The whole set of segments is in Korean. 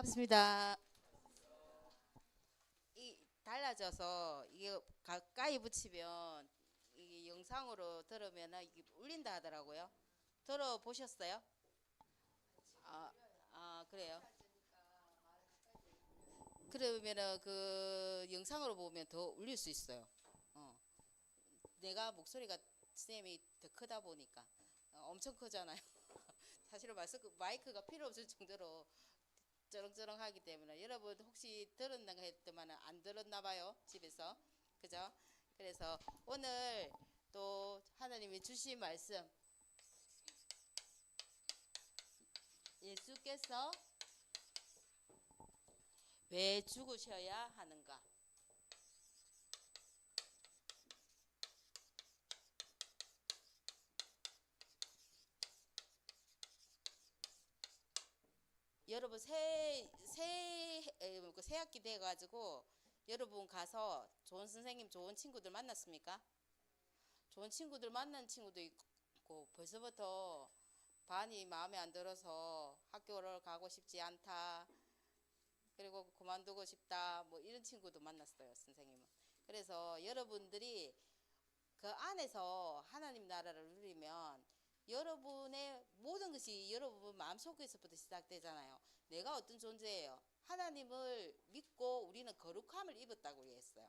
반갑습니다. 이 달라져서 이게 가까이 붙이면 이게 영상으로 들으면 이게 울린다 하더라고요. 들어보셨어요? 아, 그래요. 그러면은 그 영상으로 보면 더 울릴 수 있어요. 어, 내가 목소리가 쌤이 더 크다 보니까 엄청 크잖아요. 사실은 마이크가 필요 없을 정도로 쩌렁쩌렁하기 때문에 여러분 혹시 들었나 했더만 안 들었나 봐요 집에서. 그죠? 그래서 오늘 또 하나님이 주신 말씀, 예수께서 왜 죽으셔야 하는가. 여러분 새 학기 돼 가지고 여러분 가서 좋은 선생님, 좋은 친구들 만났습니까? 좋은 친구들 만난 친구도 있고 벌써부터 반이 마음에 안 들어서 학교를 가고 싶지 않다, 그리고 그만두고 싶다, 뭐 이런 친구도 만났어요 선생님은. 그래서 여러분들이 그 안에서 하나님 나라를 누리면 여러분의 모든 것이 여러분 마음속에서부터 시작되잖아요. 내가 어떤 존재예요? 하나님을 믿고 우리는 거룩함을 입었다고 했어요.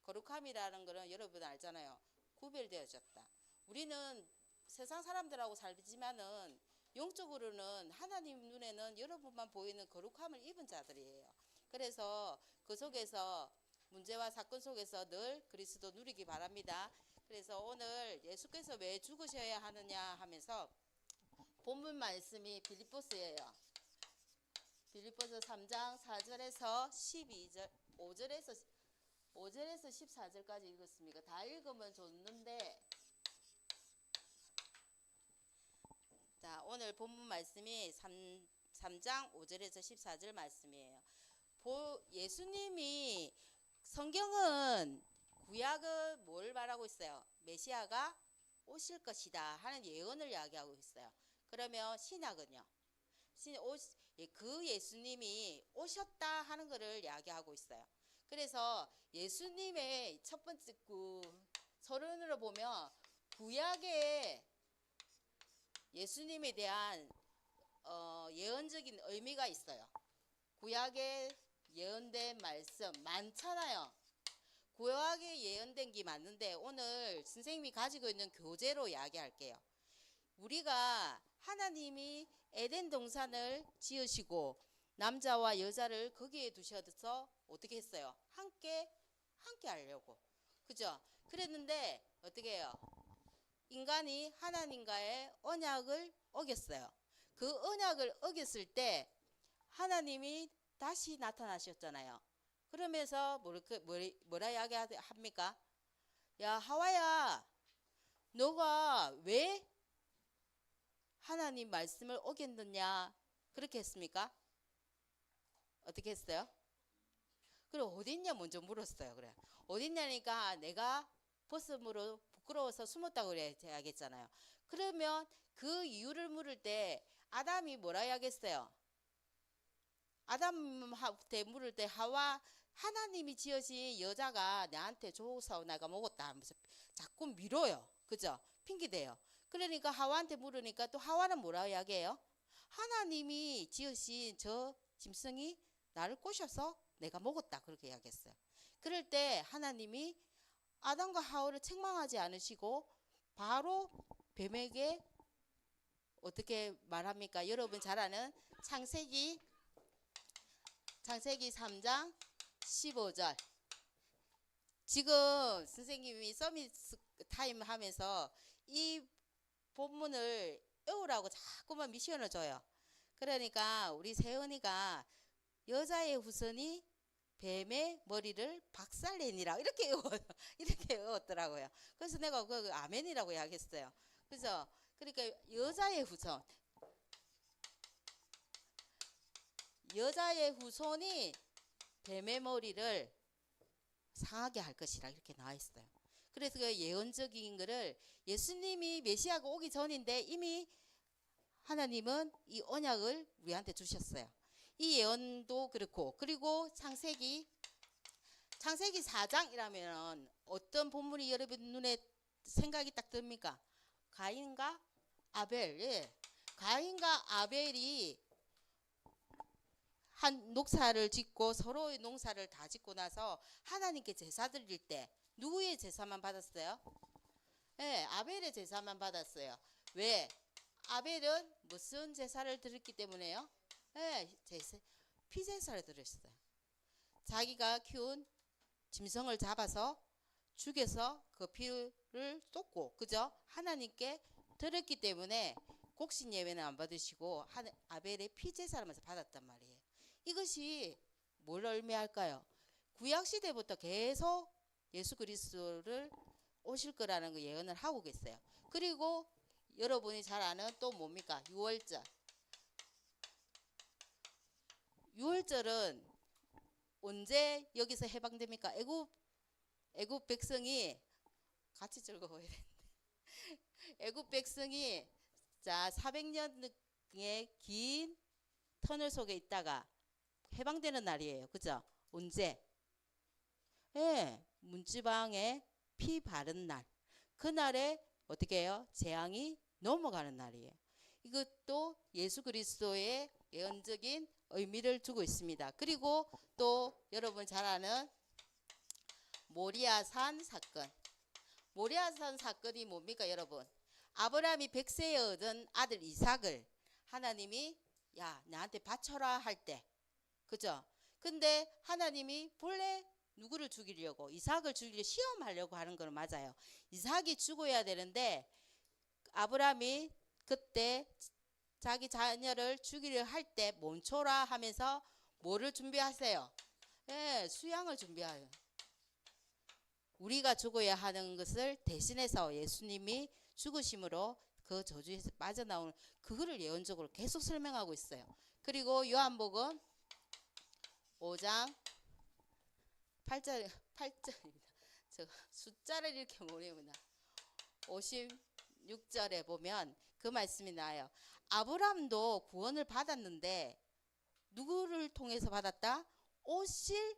거룩함이라는 거는 여러분 알잖아요. 구별되어졌다. 우리는 세상 사람들하고 살지만은 영적으로는 하나님 눈에는 여러분만 보이는 거룩함을 입은 자들이에요. 그래서 그 속에서 문제와 사건 속에서 늘 그리스도 누리기 바랍니다. 그래서 오늘 예수께서 왜 죽으셔야 하느냐 하면서 본문 말씀이 빌립보스예요. 빌립보서 3장 4절에서 12절, 5절에서 14절까지 읽었습니다. 다 읽으면 좋는데, 자, 오늘 본문 말씀이 3장 5절에서 14절 말씀이에요. 예수님이 성경은 구약은 뭘 말하고 있어요? 메시아가 오실 것이다 하는 예언을 이야기하고 있어요. 그러면 신약은요? 그 예수님이 오셨다 하는 것을 이야기하고 있어요. 그래서 예수님의 첫 번째 서론으로 보면 구약의 예수님에 대한 예언적인 의미가 있어요. 구약에 예언된 말씀 많잖아요. 구약에 예언된 게 맞는데 오늘 선생님이 가지고 있는 교재로 이야기할게요. 우리가 하나님이 에덴 동산을 지으시고 남자와 여자를 거기에 두셔서 어떻게 했어요? 함께 하려고. 그죠? 그랬는데 어떻게 해요? 인간이 하나님과의 언약을 어겼어요. 그 언약을 어겼을 때 하나님이 다시 나타나셨잖아요. 그러면서 뭐라 이야기합니까? 야, 하와야, 너가 왜 하나님 말씀을 어겼느냐? 그렇게 했습니까? 어떻게 했어요? 그래, 어딨냐 먼저 물었어요. 그래, 어딨냐니까 내가 벗음으로 부끄러워서 숨었다고 그래 해야겠잖아요. 그러면 그 이유를 물을 때 아담이 뭐라 해야겠어요? 아담한테 물을 때 하와, 하나님이 지으신 여자가 나한테 줘서 내가 먹었다 하면서 자꾸 밀어요. 그죠? 핑계대요. 그러니까 하와한테 물으니까 또 하와는 뭐라 이야기해요? 하나님이 지으신 저 짐승이 나를 꼬셔서 내가 먹었다 그렇게 이야기했어요. 그럴 때 하나님이 아담과 하와를 책망하지 않으시고 바로 뱀에게 어떻게 말합니까? 여러분 잘 아는 창세기 3장 15절. 지금 선생님이 서밋 타임 하면서 이 본문을 외우라고 자꾸만 미션을 줘요. 그러니까 우리 세은이가 여자의 후손이 뱀의 머리를 박살내니라 이렇게 외웠더라고요. 그래서 내가 그 아멘이라고 이야기했어요. 그래서 그러니까 여자의 후손이 뱀의 머리를 상하게 할 것이라 이렇게 나와 있어요. 그래서 그 예언적인 거를 예수님이 메시아가 오기 전인데 이미 하나님은 이 언약을 우리한테 주셨어요. 이 예언도 그렇고, 그리고 창세기 4장이라면 어떤 본문이 여러분 눈에 생각이 딱 듭니까? 가인과 아벨. 예. 가인과 아벨이 한 농사를 짓고 서로의 농사를 다 짓고 나서 하나님께 제사 드릴 때 누구의 제사만 받았어요? 예, 아벨의 제사만 받았어요. 왜? 아벨은 무슨 제사를 드렸기 때문에요? 예, 피제사를 드렸어요. 자기가 키운 짐승을 잡아서 죽여서 그 피를 쏟고, 그죠? 하나님께 드렸기 때문에 곡식 예배는 안 받으시고 아벨의 피제사를 받았단 말이에요. 이것이 뭘 의미할까요? 구약 시대부터 계속 예수 그리스도를 오실 거라는 거 예언을 하고 계세요. 그리고 여러분이 잘 아는 또 뭡니까? 유월절. 유월절은 언제 여기서 해방됩니까? 애굽 백성이 같이 즐거워야 되는데 애굽 백성이 자 400년의 긴 터널 속에 있다가 해방되는 날이에요. 그죠? 언제? 예, 문지방에 피 바른 날. 그날에 어떻게 해요? 재앙이 넘어가는 날이에요. 이것도 예수 그리스도의 예언적인 의미를 두고 있습니다. 그리고 또 여러분 잘 아는 모리아산 사건. 모리아산 사건이 뭡니까 여러분? 아브라함이 100세에 얻은 아들 이삭을 하나님이 야 나한테 바쳐라 할 때, 그죠? 근데 하나님이 본래 누구를 죽이려고? 이삭을 죽이려 시험하려고 하는 건 맞아요. 이삭이 죽어야 되는데 아브라함이 그때 자기 자녀를 죽이려 할 때 멈춰라 하면서 뭐를 준비하세요? 예, 수양을 준비해요. 우리가 죽어야 하는 것을 대신해서 예수님이 죽으심으로 그 저주에서 빠져나오는 그거를 예언적으로 계속 설명하고 있어요. 그리고 요한복음 5장 8절입니다. 저 숫자를 이렇게 못 외우나. 56절에 보면 그 말씀이 나와요. 아브라함도 구원을 받았는데 누구를 통해서 받았다? 오실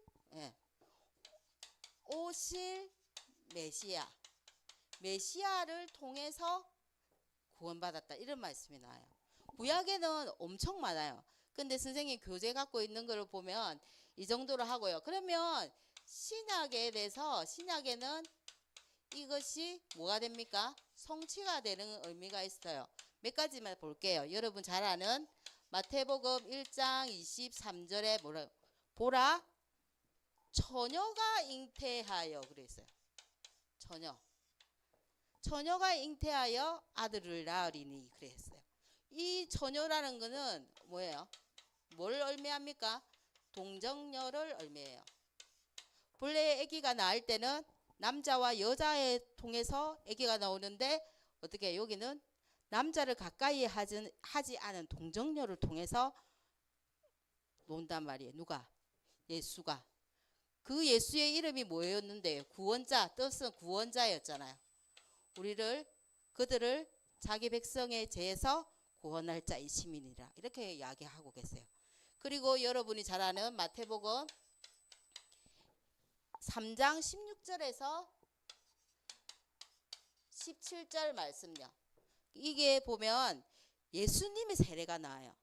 메시아를 통해서 구원받았다. 이런 말씀이 나와요. 구약에는 엄청 많아요. 근데 선생님 교재 갖고 있는 걸 보면 이 정도로 하고요. 그러면 신약에 대해서 신약에는 이것이 뭐가 됩니까? 성취가 되는 의미가 있어요. 몇 가지만 볼게요. 여러분 잘 아는 마태복음 1장 23절에 뭐라 보라 처녀가 잉태하여 그랬어요. 처녀가 잉태하여 아들을 낳으리니 그랬어요. 이 처녀라는 거는 뭐예요? 뭘 의미합니까? 동정녀를 의미해요. 본래 아기가 낳을 때는 남자와 여자에 통해서 아기가 나오는데 어떻게 여기는 남자를 가까이 하지 않은 동정녀를 통해서 논단 말이에요. 누가? 예수가. 그 예수의 이름이 뭐였는데요? 구원자, 뜻은 구원자였잖아요. 그들을 자기 백성의 죄에서 구원할 자의 시민이라 이렇게 이야기하고 계세요. 그리고 여러분이 잘 아는 마태복음 3장 16절에서 17절 말씀요. 이게 보면 예수님의 세례가 나와요.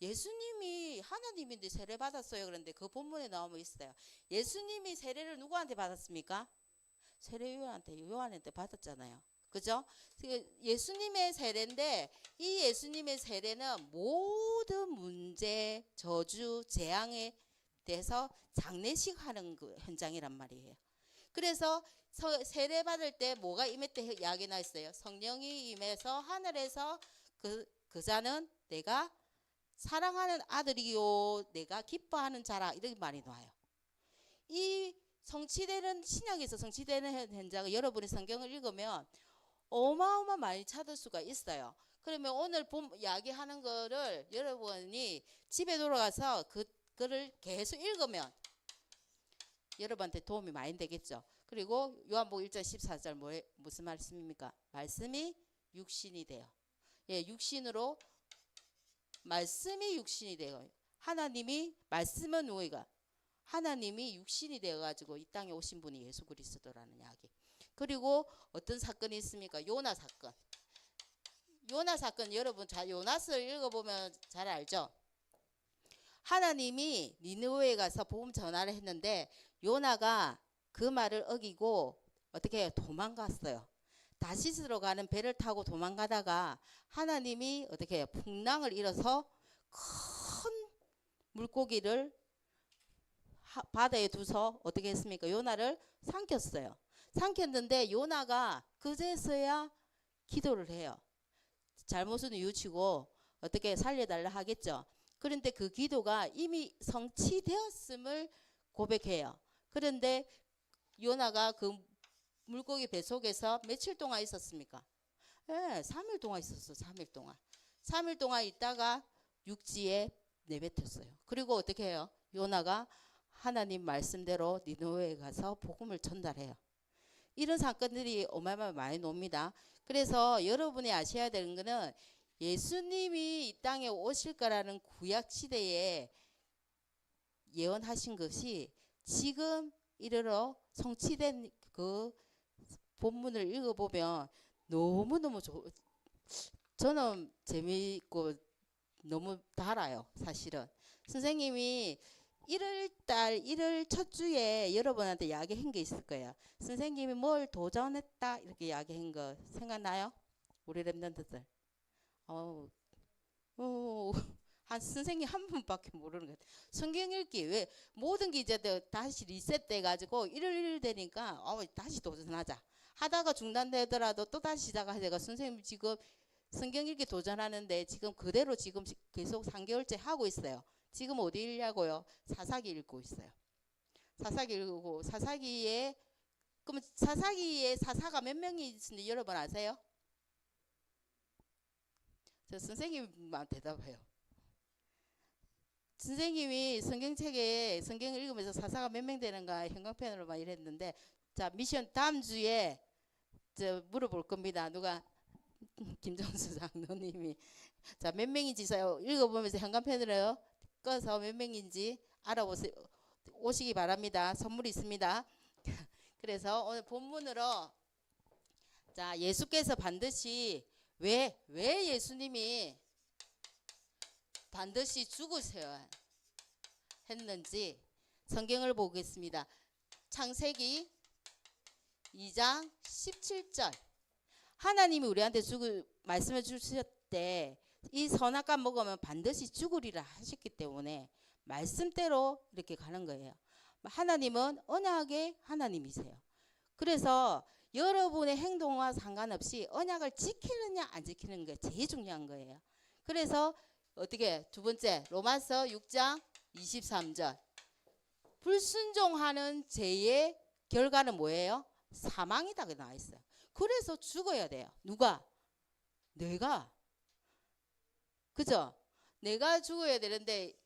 예수님이 하나님인데 세례 받았어요. 그런데 그 본문에 나오면 있어요. 예수님이 세례를 누구한테 받았습니까? 요한한테 받았잖아요. 그죠? 예수님의 세례인데 이 예수님의 세례는 모든 문제, 저주, 재앙에 대해서 장례식 하는 그 현장이란 말이에요. 그래서 세례 받을 때 뭐가 임했대 이야기 나 있어요. 성령이 임해서 하늘에서 그 자는 내가 사랑하는 아들이요 내가 기뻐하는 자라 이렇게 말이 나와요. 이 성취되는 신약에서 성취되는 현장을 여러분이 성경을 읽으면 어마어마 많이 찾을 수가 있어요. 그러면 오늘 이야기하는 거를 여러분이 집에 돌아가서 그거를 계속 읽으면 여러분한테 도움이 많이 되겠죠. 그리고 요한복음 1장 14절 무슨 말씀입니까? 말씀이 육신이 돼요. 예, 말씀이 육신이 돼요. 하나님이 말씀은 누구이가? 하나님이 육신이 되어가지고 이 땅에 오신 분이 예수 그리스도라는 이야기. 그리고 어떤 사건이 있습니까? 요나 사건. 요나 사건 여러분 요나스를 읽어보면 잘 알죠? 하나님이 니느웨에 가서 복음 전화를 했는데 요나가 그 말을 어기고 어떻게 해요? 도망갔어요. 다시스로 가는 배를 타고 도망가다가 하나님이 어떻게 해요? 풍랑을 일어서 큰 물고기를 바다에 두서 어떻게 했습니까? 요나를 삼켰어요. 삼켰는데 요나가 그제서야 기도를 해요. 잘못은 뉘우치고 어떻게 살려달라 하겠죠. 그런데 그 기도가 이미 성취되었음을 고백해요. 그런데 요나가 그 물고기 배 속에서 며칠 동안 있었습니까? 예, 3일 동안 있었어. 3일 동안. 3일 동안 있다가 육지에 내뱉었어요. 그리고 어떻게 해요? 요나가 하나님 말씀대로 니느웨에 가서 복음을 전달해요. 이런 사건들이 어마어마하게 많이 놉니다. 그래서 여러분이 아셔야 되는 것은 예수님이 이 땅에 오실 거라는 구약 시대에 예언하신 것이 지금 이르러 성취된 그 본문을 읽어보면 너무너무 저는 재미있고 너무 달아요. 사실은 선생님이 1월달 1월 첫 주에 여러분한테 이야기한 게 있을 거예요. 선생님이 뭘 도전했다 이렇게 이야기한 거 생각나요? 우리 랩런트들 한 선생님 한 분밖에 모르는 것 같아요. 성경 읽기 왜 모든 게 이제 다시 리셋돼 가지고 1월 1일 되니까 다시 도전하자 하다가 중단되더라도 또 다시 시작하다가 선생님 지금 성경 읽기 도전하는데 지금 그대로 지금 계속 3개월째 하고 있어요. 지금 어디 읽냐고요? 사사기 읽고 있어요. 사사기 읽고 사사기에 그럼 사사기에 사사가 몇 명이 있는지 여러분 아세요? 저 선생님만 대답해요. 선생님이 성경책에 성경을 읽으면서 사사가 몇 명 되는가 형광펜으로만 이랬는데 자 미션 다음 주에 저 물어볼 겁니다. 누가 김정수 장로님이 자 몇 명인지 읽어보면서 형광펜으로 꺼서 몇 명인지 알아보세요. 오시기 바랍니다. 선물이 있습니다. 그래서 오늘 본문으로 자 예수께서 반드시 왜 예수님이 반드시 죽으셔야 했는지 성경을 보겠습니다. 창세기 2장 17절 하나님이 우리한테 말씀을 주셨대 이 선악과 먹으면 반드시 죽으리라 하셨기 때문에 말씀대로 이렇게 가는 거예요. 하나님은 언약의 하나님이세요. 그래서 여러분의 행동과 상관없이 언약을 지키느냐 안 지키는 게 제일 중요한 거예요. 그래서 어떻게 두 번째 로마서 6장 23절 불순종하는 죄의 결과는 뭐예요? 사망이다 그 나와 있어요. 그래서 죽어야 돼요. 누가? 내가. 그죠? 내가 죽어야 되는데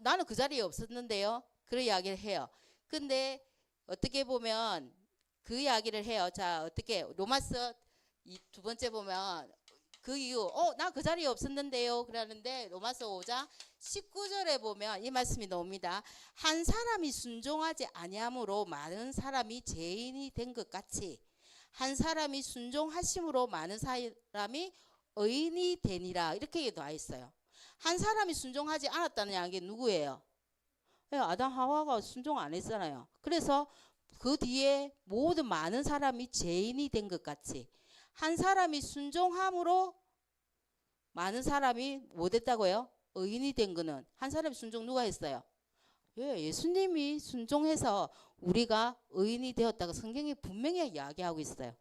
나는 그 자리에 없었는데요. 그런 이야기를 해요. 근데 어떻게 보면 그 이야기를 해요. 자 어떻게 로마서 두 번째 보면 그 이유 나 그 자리에 없었는데요. 그러는데 로마서 5장 19절에 보면 이 말씀이 나옵니다. 한 사람이 순종하지 아니함으로 많은 사람이 죄인이 된 것 같이 한 사람이 순종하심으로 많은 사람이 의인이 되니라 이렇게 나와 있어요. 한 사람이 순종하지 않았다는 이야기 누구예요? 아담 하와가 순종 안 했잖아요. 그래서 그 뒤에 모든 많은 사람이 죄인이 된 것 같이 한 사람이 순종함으로 많은 사람이 뭐 됐다고요? 의인이 된 거는 한 사람이 순종 누가 했어요? 예수님이 순종해서 우리가 의인이 되었다고 성경이 분명히 이야기하고 있어요.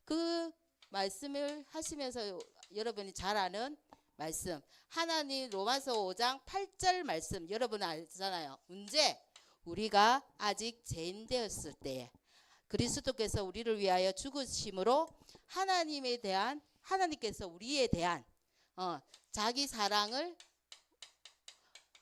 그 말씀을 하시면서 여러분이 잘 아는 말씀 하나님 로마서 5장 8절 말씀 여러분 알잖아요. 언제? 우리가 아직 죄인 되었을 때에 그리스도께서 우리를 위하여 죽으심으로 하나님께서 우리에 대한 자기 사랑을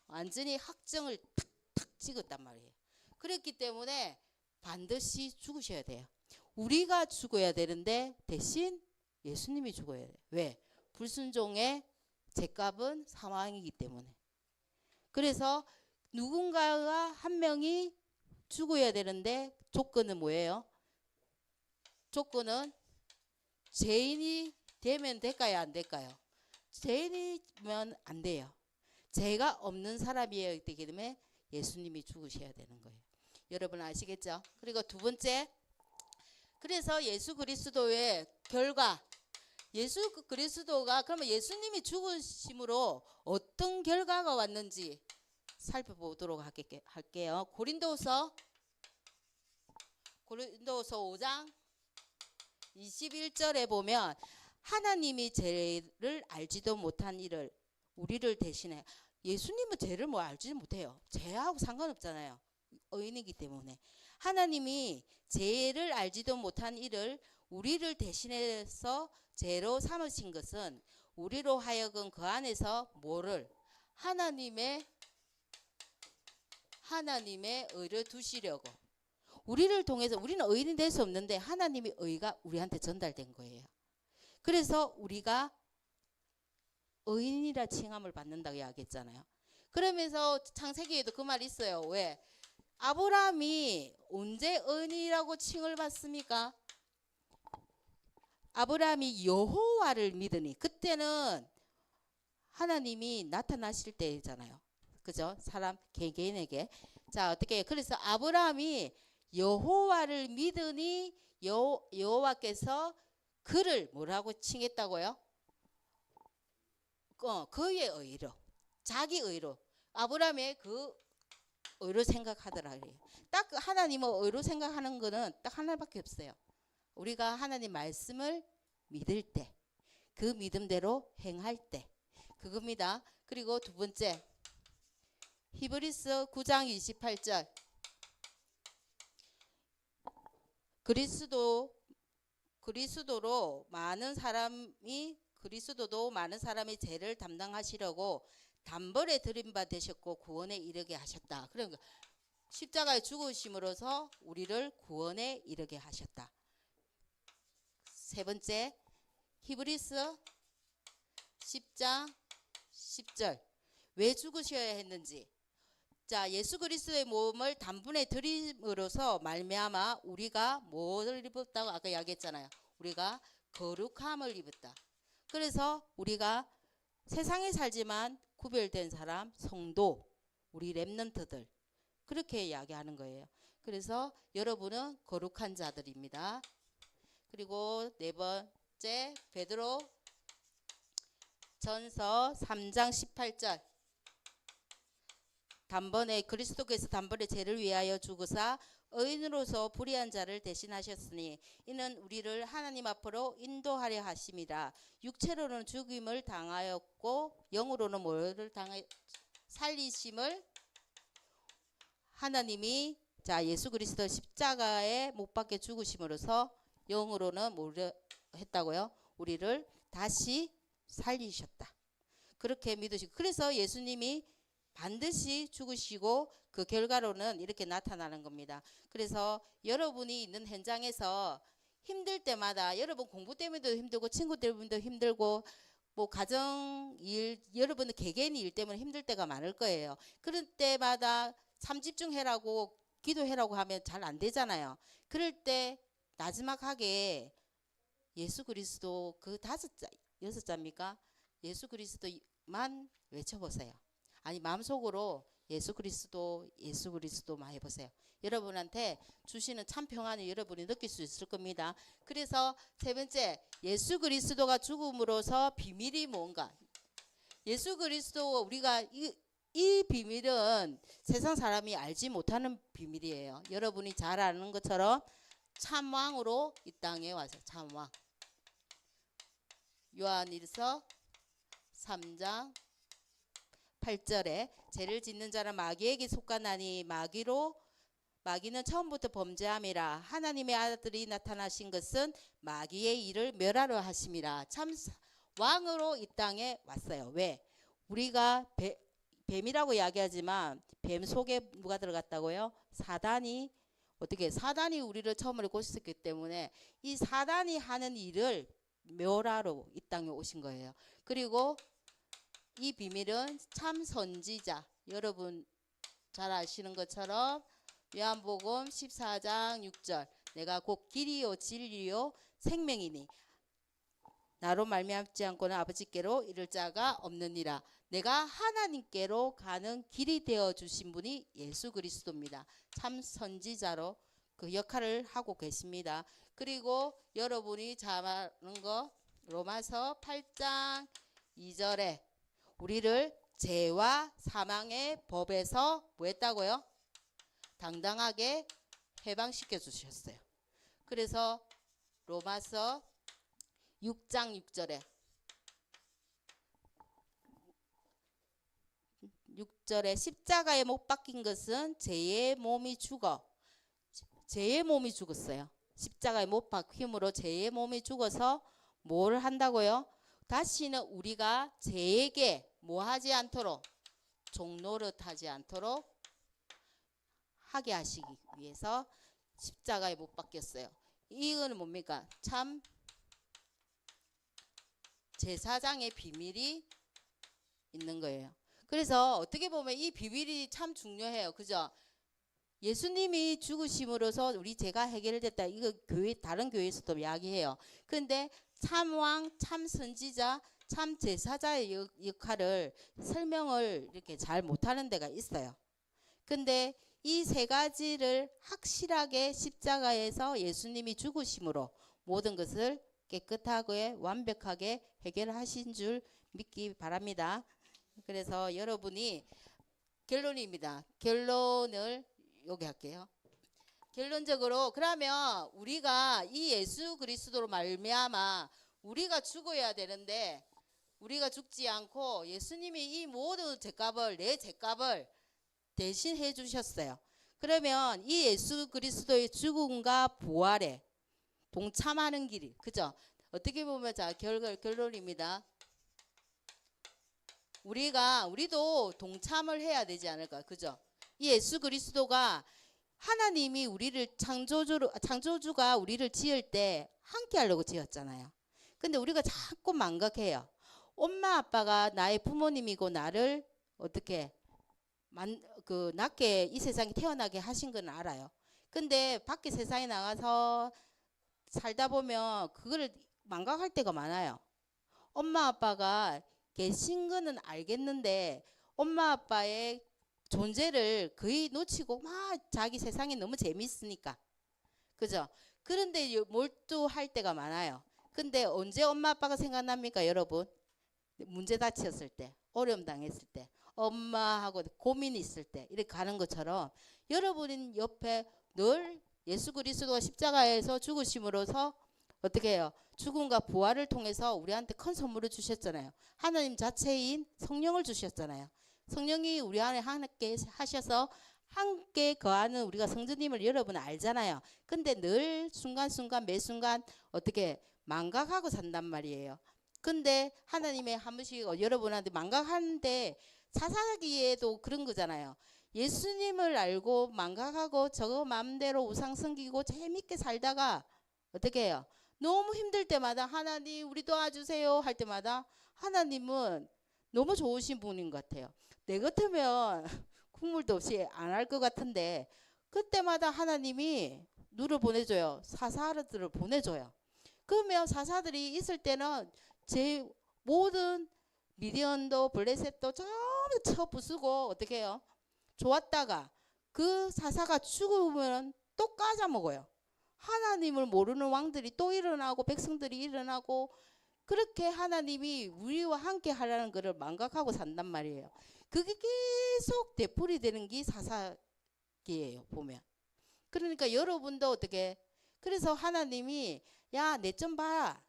완전히 확정을 탁탁 찍었단 말이에요. 그렇기 때문에 반드시 죽으셔야 돼요. 우리가 죽어야 되는데 대신 예수님이 죽어야 돼요. 왜? 불순종의 죄값은 사망이기 때문에. 그래서 누군가가 한 명이 죽어야 되는데 조건은 뭐예요? 조건은 죄인이 되면 될까요? 안 될까요? 죄인이면 안 돼요. 죄가 없는 사람이어야 되기 때문에 예수님이 죽으셔야 되는 거예요. 여러분 아시겠죠? 그리고 두 번째, 그래서 예수 그리스도의 결과, 예수 그리스도가 그러면 예수님이 죽으심으로 어떤 결과가 왔는지 살펴보도록 할게요. 고린도서 5장 21절에 보면 하나님이 죄를 알지도 못한 이를 우리를 대신해, 예수님은 죄를 뭐 알지 못해요. 죄하고 상관없잖아요. 의인이기 때문에. 하나님이 죄를 알지도 못한 이를 우리를 대신해서 죄로 삼으신 것은 우리로 하여금 그 안에서 뭐를 하나님의 의를 두시려고, 우리를 통해서, 우리는 의인이 될 수 없는데 하나님의 의가 우리한테 전달된 거예요. 그래서 우리가 의인이라 칭함을 받는다고 이야기했잖아요. 그러면서 창세기에도 그 말이 있어요. 왜? 아브라함이 언제 의인이라고 칭을 받습니까? 아브라함이 여호와를 믿으니, 그때는 하나님이 나타나실 때잖아요. 그죠? 사람 개개인에게. 자, 어떻게 해요? 그래서 아브라함이 여호와를 믿으니 여호와께서 그를 뭐라고 칭했다고요? 그의 의로, 자기 의로, 아브라함의 그 의로 생각하더라고요. 딱 하나님의 의로 생각하는 거는 딱 하나밖에 없어요. 우리가 하나님 말씀을 믿을 때, 그 믿음대로 행할 때, 그겁니다. 그리고 두 번째, 히브리서 9장 28절, 그리스도도 많은 사람의 죄를 담당하시려고 단번에 들임바 되셨고 구원에 이르게 하셨다. 그러니까 십자가에 죽으심으로써 우리를 구원에 이르게 하셨다. 세 번째, 히브리서 10장 10절, 왜 죽으셔야 했는지. 자, 예수 그리스도의 몸을 단번에 드림으로써 말미암아 우리가 뭐를 입었다고 아까 이야기했잖아요. 우리가 거룩함을 입었다. 그래서 우리가 세상에 살지만 구별된 사람, 성도, 우리 렘넌트들, 그렇게 이야기하는 거예요. 그래서 여러분은 거룩한 자들입니다. 그리고 네 번째, 베드로 전서 3장 18절, 단번에 그리스도께서 단번에 죄를 위하여 죽으사 의인으로서 불의한 자를 대신하셨으니 이는 우리를 하나님 앞으로 인도하려 하심이라. 육체로는 죽임을 당하였고 영으로는 뭐를 당해 살리심을 하나님이, 자, 예수 그리스도 십자가에 못 박혀 죽으심으로써 영으로는 뭐를 했다고요? 우리를 다시 살리셨다. 그렇게 믿으시고, 그래서 예수님이 반드시 죽으시고 그 결과로는 이렇게 나타나는 겁니다. 그래서 여러분이 있는 현장에서 힘들 때마다, 여러분 공부 때문에도 힘들고 친구 때문에도 힘들고 뭐 가정 일, 여러분은 개개인 일 때문에 힘들 때가 많을 거예요. 그럴 때마다 참 집중해라고 기도해라고 하면 잘 안 되잖아요. 그럴 때 마지막하게 예수 그리스도 그 5자, 6자입니까? 예수 그리스도만 외쳐보세요. 아니 마음속으로 예수 그리스도만 해보세요. 여러분한테 주시는 참 평안을 여러분이 느낄 수 있을 겁니다. 그래서 세 번째, 예수 그리스도가 죽음으로써 비밀이 뭔가. 예수 그리스도, 우리가 이 비밀은 세상 사람이 알지 못하는 비밀이에요. 여러분이 잘 아는 것처럼 참왕으로 이 땅에 와서, 참왕. 요한일서 3장 8절에 죄를 짓는 자는 마귀에게 속하나니 마귀는 처음부터 범죄함이라. 하나님의 아들이 나타나신 것은 마귀의 일을 멸하려 하심이라. 참 왕으로 이 땅에 왔어요. 왜? 우리가 뱀이라고 이야기하지만 뱀 속에 누가 들어갔다고요? 사단이 우리를 처음으로 고쳤기 때문에 이 사단이 하는 일을 멸하러 이 땅에 오신 거예요. 그리고 이 비밀은 참 선지자, 여러분 잘 아시는 것처럼 요한복음 14장 6절 내가 곧 길이요 진리요 생명이니 나로 말미암지 않고는 아버지께로 이를 자가 없느니라. 내가 하나님께로 가는 길이 되어 주신 분이 예수 그리스도입니다. 참 선지자로 그 역할을 하고 계십니다. 그리고 여러분이 잘 아는 거 로마서 8장 2절에 우리를 죄와 사망의 법에서 뭐 했다고요? 당당하게 해방시켜 주셨어요. 그래서 로마서 6장 6절에 십자가에 못 박힌 것은 죄의 몸이 죽었어요. 십자가에 못 박힘으로 죄의 몸이 죽어서 뭘 한다고요? 다시는 우리가 죄에게 뭐 하지 않도록 종노릇 하지 않도록 하게 하시기 위해서 십자가에 못 박혔어요. 이거는 뭡니까? 참 제사장의 비밀이 있는 거예요. 그래서 어떻게 보면 이 비밀이 참 중요해요. 그죠? 예수님이 죽으심으로써 우리 죄가 해결됐다. 이거 교회 다른 교회에서도 이야기해요. 그런데 참왕, 참 선지자, 참 제사자의 역할을 설명을 이렇게 잘 못하는 데가 있어요. 근데 이 세 가지를 확실하게 십자가에서 예수님이 죽으심으로 모든 것을 깨끗하게 완벽하게 해결하신 줄 믿기 바랍니다. 그래서 여러분이 결론입니다. 결론을 여기 할게요. 결론적으로 그러면 우리가 이 예수 그리스도로 말미암아 우리가 죽어야 되는데 우리가 죽지 않고 예수님이 이 모든 죄값을 내 죄값을 대신 해 주셨어요. 그러면 이 예수 그리스도의 죽음과 부활에 동참하는 길이 그죠? 어떻게 보면 자 결론입니다. 우리도 동참을 해야 되지 않을까 그죠? 이 예수 그리스도가 하나님이 우리를 창조주가 우리를 지을 때 함께 하려고 지었잖아요. 근데 우리가 자꾸 망각해요. 엄마 아빠가 나의 부모님이고 나를 어떻게 낮게 이 세상에 태어나게 하신 건 알아요. 근데 밖에 세상에 나가서 살다 보면 그거를 망각할 때가 많아요. 엄마 아빠가 계신 거는 알겠는데 엄마 아빠의 존재를 거의 놓치고 막 자기 세상이 너무 재밌으니까 그죠? 그런데 몰두할 때가 많아요. 근데 언제 엄마 아빠가 생각납니까 여러분? 문제 닥쳤을 때 어려움 당했을 때 엄마하고 고민이 있을 때 이렇게 가는 것처럼 여러분 옆에 늘 예수 그리스도가 십자가에서 죽으심으로써 어떻게 해요? 죽음과 부활을 통해서 우리한테 큰 선물을 주셨잖아요. 하나님 자체인 성령을 주셨잖아요. 성령이 우리 안에 함께 하셔서 함께 거하는 우리가 성도님을 여러분 알잖아요. 근데 늘 순간순간 매 순간 어떻게 망각하고 산단 말이에요. 근데 하나님의 한 번씩 여러분한테 망각하는데 사사기에도 그런 거잖아요. 예수님을 알고 망각하고 저거 마음대로 우상 섬기고 재밌게 살다가 어떻게 해요? 너무 힘들 때마다 하나님 우리 도와주세요 할 때마다 하나님은 너무 좋으신 분인 것 같아요. 내 같으면 국물도 없이 안 할 것 같은데 그때마다 하나님이 누를 보내줘요. 사사들을 보내줘요. 그러면 사사들이 있을 때는 제 모든 미디언도 블레셋도 전부 쳐 부수고 어떻게 해요? 좋았다가 그 사사가 죽으면 또 까자먹어요. 하나님을 모르는 왕들이 또 일어나고 백성들이 일어나고 그렇게 하나님이 우리와 함께 하라는 것을 망각하고 산단 말이에요. 그게 계속 되풀이 되는 게 사사기예요 보면. 그러니까 여러분도 어떻게 그래서 하나님이 야 내 좀 봐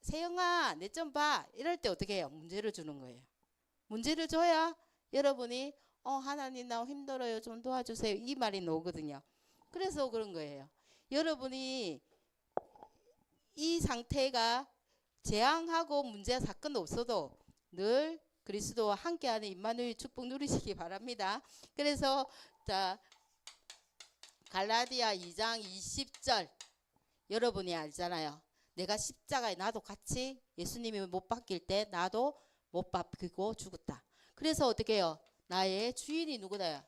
세영아 내 좀 봐 이럴 때 어떻게 해요? 문제를 주는 거예요. 문제를 줘야 여러분이 하나님 나 힘들어요 좀 도와주세요 이 말이 나오거든요. 그래서 그런 거예요. 여러분이 이 상태가 재앙하고 문제 사건 없어도 늘 그리스도와 함께하는 임마누엘 축복 누리시기 바랍니다. 그래서 자 갈라디아 2장 20절 여러분이 알잖아요. 내가 십자가에 나도 같이 예수님이 못 박힐 때 나도 못 박히고 죽었다. 그래서 어떻게 해요? 나의 주인이 누구다?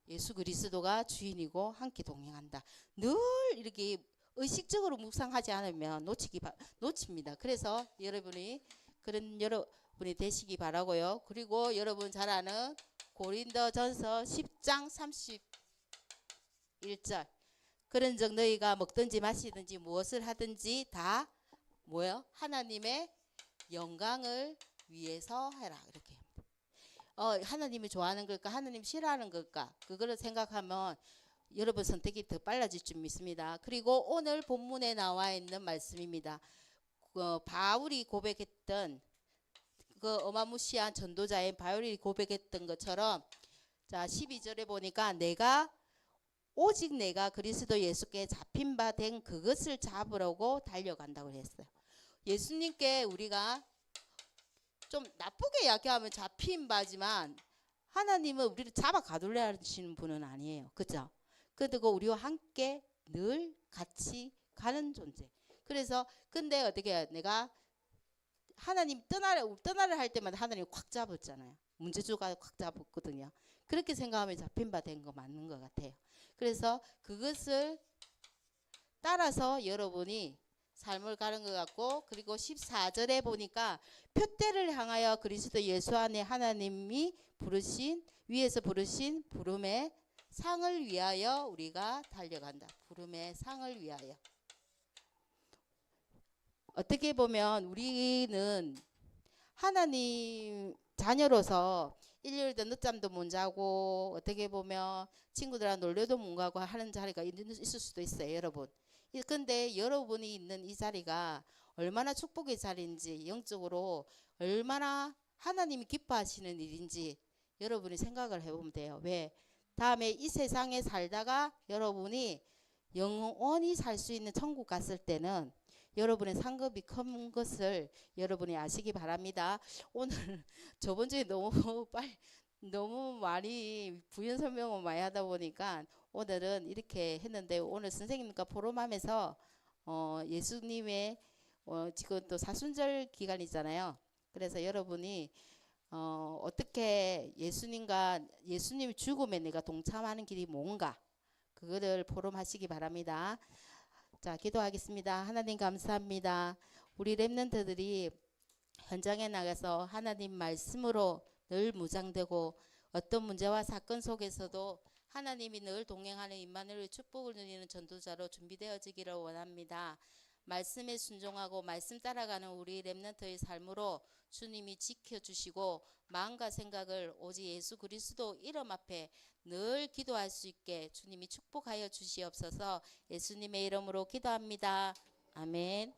예수 그리스도가 주인이고 함께 동행한다. 늘 이렇게 의식적으로 묵상하지 않으면 놓칩니다. 그래서 여러분이 되시기 바라고요. 그리고 여러분 잘 아는 고린도전서 10장 31절. 그런즉 너희가 먹든지 마시든지 무엇을 하든지 다 뭐요? 하나님의 영광을 위해서 해라. 이렇게. 하나님이 좋아하는 걸까? 하나님 싫어하는 걸까? 그거를 생각하면 여러분 선택이 더 빨라질 줄 믿습니다. 그리고 오늘 본문에 나와 있는 말씀입니다. 바울이 고백했던 그 어마무시한 전도자인 바울이 고백했던 것처럼 자 12절에 보니까 오직 내가 그리스도 예수께 잡힌 바 된 그것을 잡으려고 달려간다고 했어요. 예수님께 우리가 좀 나쁘게 이야기하면 잡힌 바지만 하나님은 우리를 잡아 가둘려 하시는 분은 아니에요. 그죠? 그리고 우리와 함께 늘 같이 가는 존재. 그래서 근데 어떻게 해요? 내가 하나님 떠나려 할 때마다 하나님 꽉 잡았잖아요. 문제주가 꽉 잡았거든요. 그렇게 생각하면 잡힌 바 된 거 맞는 것 같아요. 그래서 그것을 따라서 여러분이 삶을 가는 것 같고 그리고 14절에 보니까 표대를 향하여 그리스도 예수 안에 하나님이 위에서 부르신 부름의 상을 위하여 우리가 달려간다. 부름의 상을 위하여. 어떻게 보면 우리는 하나님 자녀로서 일요일도 늦잠도 못 자고 어떻게 보면 친구들하고 놀려도 못 가고 하는 자리가 있을 수도 있어요. 여러분. 근데 여러분이 있는 이 자리가 얼마나 축복의 자리인지 영적으로 얼마나 하나님이 기뻐하시는 일인지 여러분이 생각을 해보면 돼요. 왜? 다음에 이 세상에 살다가 여러분이 영원히 살 수 있는 천국 갔을 때는 여러분의 상급이 큰 것을 여러분이 아시기 바랍니다. 오늘 저번 주에 너무 많이 부연 설명을 많이 하다 보니까 오늘은 이렇게 했는데 오늘 선생님과 포럼하면서 예수님의 지금 또 사순절 기간이잖아요. 그래서 여러분이 어떻게 예수님 죽음에 내가 동참하는 길이 뭔가 그거를 포럼하시기 바랍니다. 자, 기도하겠습니다. 하나님 감사합니다. 우리 렘넌트들이 현장에 나가서 하나님 말씀으로 늘 무장되고 어떤 문제와 사건 속에서도 하나님이 늘 동행하는 임마누엘의 축복을 누리는 전도자로 준비되어지기를 원합니다. 말씀에 순종하고 말씀 따라가는 우리 렘넌트의 삶으로 주님이 지켜주시고 마음과 생각을 오직 예수 그리스도 이름 앞에 늘 기도할 수 있게 주님이 축복하여 주시옵소서. 예수님의 이름으로 기도합니다. 아멘.